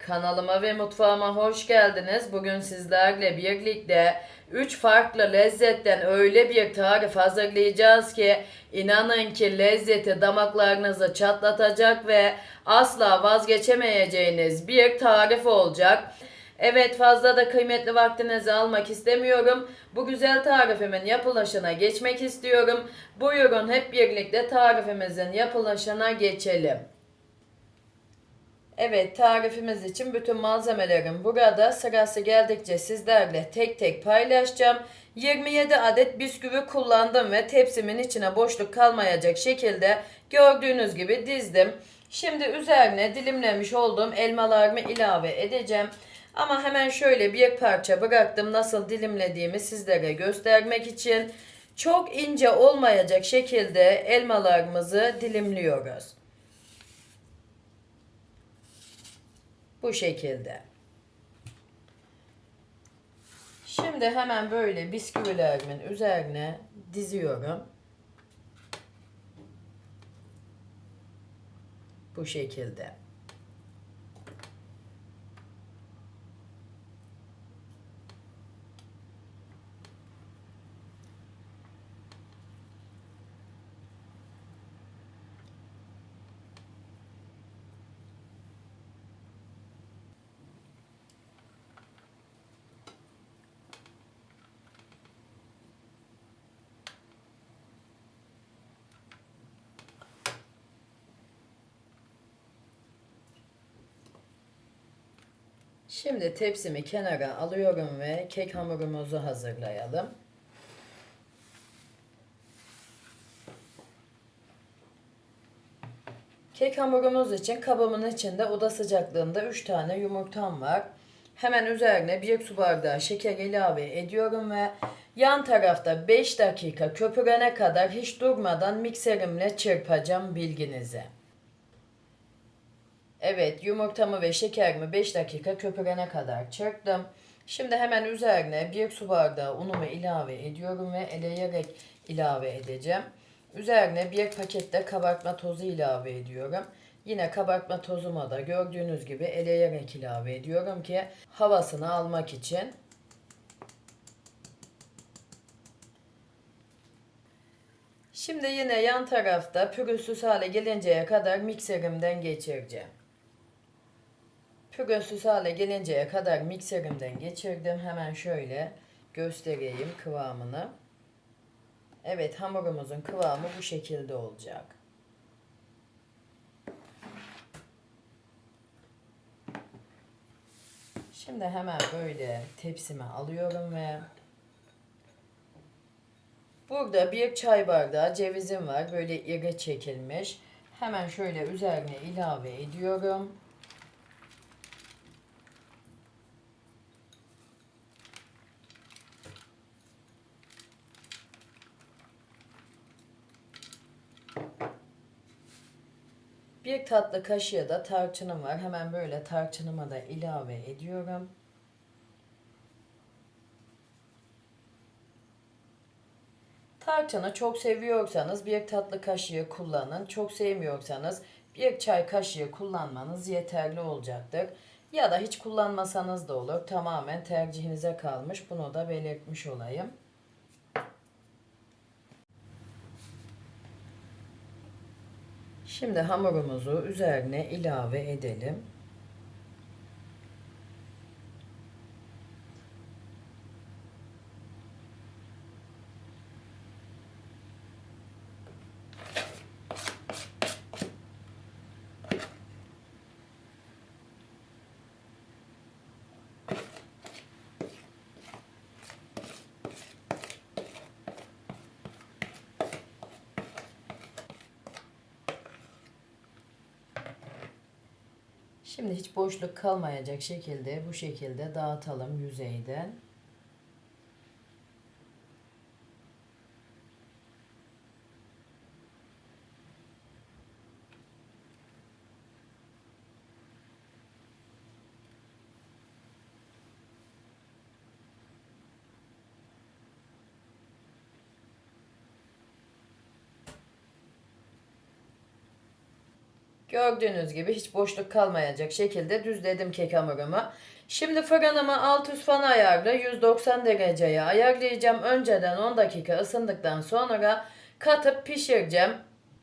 Kanalıma ve mutfağıma hoş geldiniz. Bugün sizlerle birlikte 3 farklı lezzetten öyle bir tarif hazırlayacağız ki inanın ki lezzeti damaklarınızı çatlatacak ve asla vazgeçemeyeceğiniz bir tarif olacak. Evet, fazla da kıymetli vaktinizi almak istemiyorum. Bu güzel tarifimin yapılışına geçmek istiyorum. Buyurun hep birlikte tarifimizin yapılışına geçelim. Evet, tarifimiz için bütün malzemelerim burada. Sırası geldikçe sizlerle tek tek paylaşacağım. 27 adet bisküvi kullandım ve tepsimin içine boşluk kalmayacak şekilde gördüğünüz gibi dizdim. Şimdi üzerine dilimlemiş olduğum elmalarımı ilave edeceğim. Ama hemen şöyle bir parça bıraktım, nasıl dilimlediğimi sizlere göstermek için. Çok ince olmayacak şekilde elmalarımızı dilimliyoruz. Bu şekilde. Şimdi hemen böyle bisküvilerimin üzerine diziyorum. Bu şekilde. Şimdi tepsimi kenara alıyorum ve kek hamurumuzu hazırlayalım. Kek hamurumuz için kabımın içinde oda sıcaklığında 3 tane yumurtam var. Hemen üzerine 1 su bardağı şeker ilave ediyorum ve yan tarafta 5 dakika köpürene kadar hiç durmadan mikserimle çırpacağım, bilginize. Evet, yumurtamı ve şekerimi 5 dakika köpürene kadar çırptım. Şimdi hemen üzerine 1 su bardağı unumu ilave ediyorum ve eleyerek ilave edeceğim. Üzerine 1 pakette kabartma tozu ilave ediyorum. Yine kabartma tozumu da gördüğünüz gibi eleyerek ilave ediyorum ki havasını almak için. Şimdi yine yan tarafta pürüzsüz hale gelinceye kadar mikserimden geçireceğim. Pürüzsüz hale gelinceye kadar mikserimden geçirdim. Hemen şöyle göstereyim kıvamını. Evet, hamurumuzun kıvamı bu şekilde olacak. Şimdi hemen böyle tepsime alıyorum ve burada 1 çay bardağı cevizim var. Böyle iri çekilmiş. Hemen şöyle üzerine ilave ediyorum. Bir tatlı kaşığı da tarçınım var. Hemen böyle tarçınımı da ilave ediyorum. Tarçını çok seviyorsanız 1 tatlı kaşığı kullanın. Çok sevmiyorsanız 1 çay kaşığı kullanmanız yeterli olacaktır. Ya da hiç kullanmasanız da olur. Tamamen tercihinize kalmış. Bunu da belirtmiş olayım. Şimdi hamurumuzu üzerine ilave edelim. Şimdi hiç boşluk kalmayacak şekilde bu şekilde dağıtalım yüzeyden. Gördüğünüz gibi hiç boşluk kalmayacak şekilde düzledim kek hamurumu. Şimdi fırınımı alt üst fan ayarlı 190 dereceye ayarlayacağım. Önceden 10 dakika ısındıktan sonra katıp pişireceğim.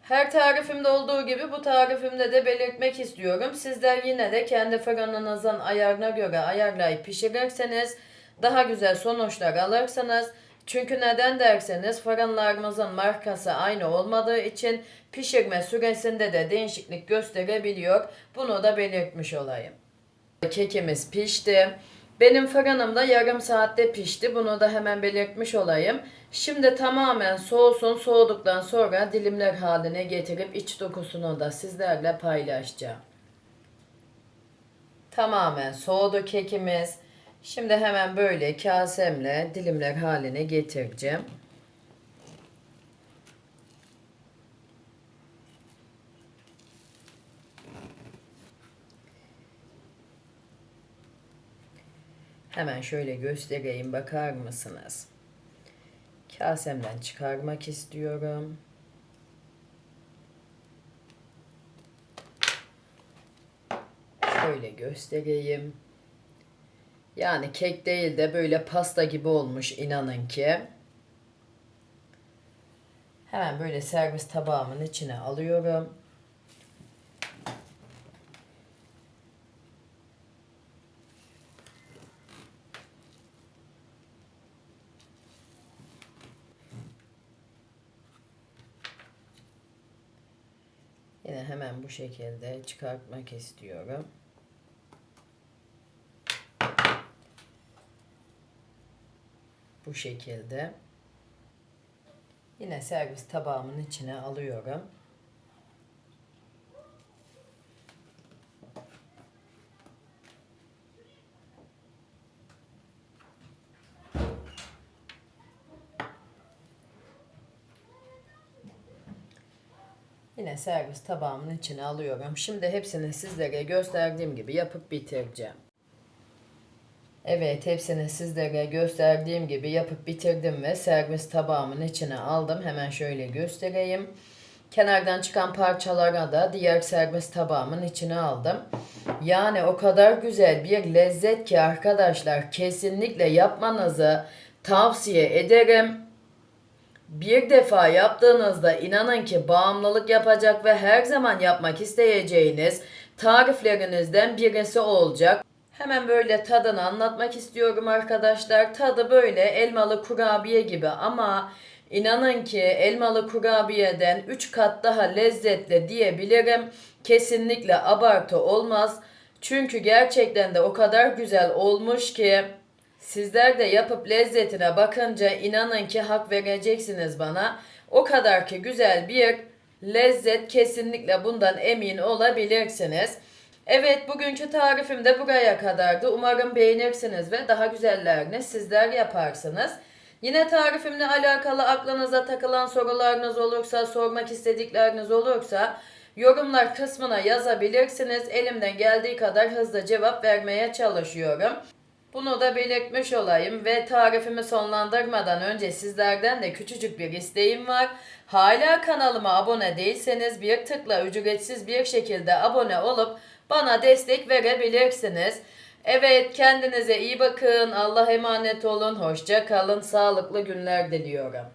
Her tarifimde olduğu gibi bu tarifimde de belirtmek istiyorum. Sizler yine de kendi fırınınızın ayarına göre ayarlayıp pişirirseniz daha güzel sonuçlar alırsınız. Çünkü neden derseniz fırınlarımızın markası aynı olmadığı için pişirme süresinde de değişiklik gösterebiliyor. Bunu da belirtmiş olayım. Kekimiz pişti. Benim fırınımda yarım saatte pişti. Bunu da hemen belirtmiş olayım. Şimdi tamamen soğusun. Soğuduktan sonra dilimler haline getirip iç dokusunu da sizlerle paylaşacağım. Tamamen soğudu kekimiz. Şimdi hemen böyle kasemle dilimler haline getireceğim. Hemen şöyle göstereyim, bakar mısınız? Kasemden çıkarmak istiyorum. Şöyle göstereyim. Yani kek değil de böyle pasta gibi olmuş, inanın ki. Hemen böyle servis tabağımın içine alıyorum. Yine hemen bu şekilde çıkartmak istiyorum. Bu şekilde. Yine servis tabağımın içine alıyorum. Yine servis tabağımın içine alıyorum. Şimdi hepsini sizlere gösterdiğim gibi yapıp bitireceğim. Evet, hepsini sizlere gösterdiğim gibi yapıp bitirdim ve servis tabağımın içine aldım. Hemen şöyle göstereyim. Kenardan çıkan parçalara da diğer servis tabağımın içine aldım. Yani o kadar güzel bir lezzet ki arkadaşlar, kesinlikle yapmanızı tavsiye ederim. Bir defa yaptığınızda inanın ki bağımlılık yapacak ve her zaman yapmak isteyeceğiniz tariflerinizden birisi olacak. Hemen böyle tadını anlatmak istiyorum arkadaşlar. Tadı böyle elmalı kurabiye gibi ama inanın ki elmalı kurabiyeden 3 kat daha lezzetli diyebilirim. Kesinlikle abartı olmaz. Çünkü gerçekten de o kadar güzel olmuş ki sizler de yapıp lezzetine bakınca inanın ki hak vereceksiniz bana. O kadar ki güzel bir lezzet, kesinlikle bundan emin olabilirsiniz. Evet, bugünkü tarifim de buraya kadardı. Umarım beğenirsiniz ve daha güzellerini sizler yaparsınız. Yine tarifimle alakalı aklınıza takılan sorularınız olursa, sormak istedikleriniz olursa yorumlar kısmına yazabilirsiniz. Elimden geldiği kadar hızlı cevap vermeye çalışıyorum. Bunu da belirtmiş olayım ve tarifimi sonlandırmadan önce sizlerden de küçücük bir isteğim var. Hala kanalıma abone değilseniz bir tıkla ücretsiz bir şekilde abone olup bana destek verebilirsiniz. Evet, kendinize iyi bakın. Allah'a emanet olun. Hoşça kalın. Sağlıklı günler diliyorum.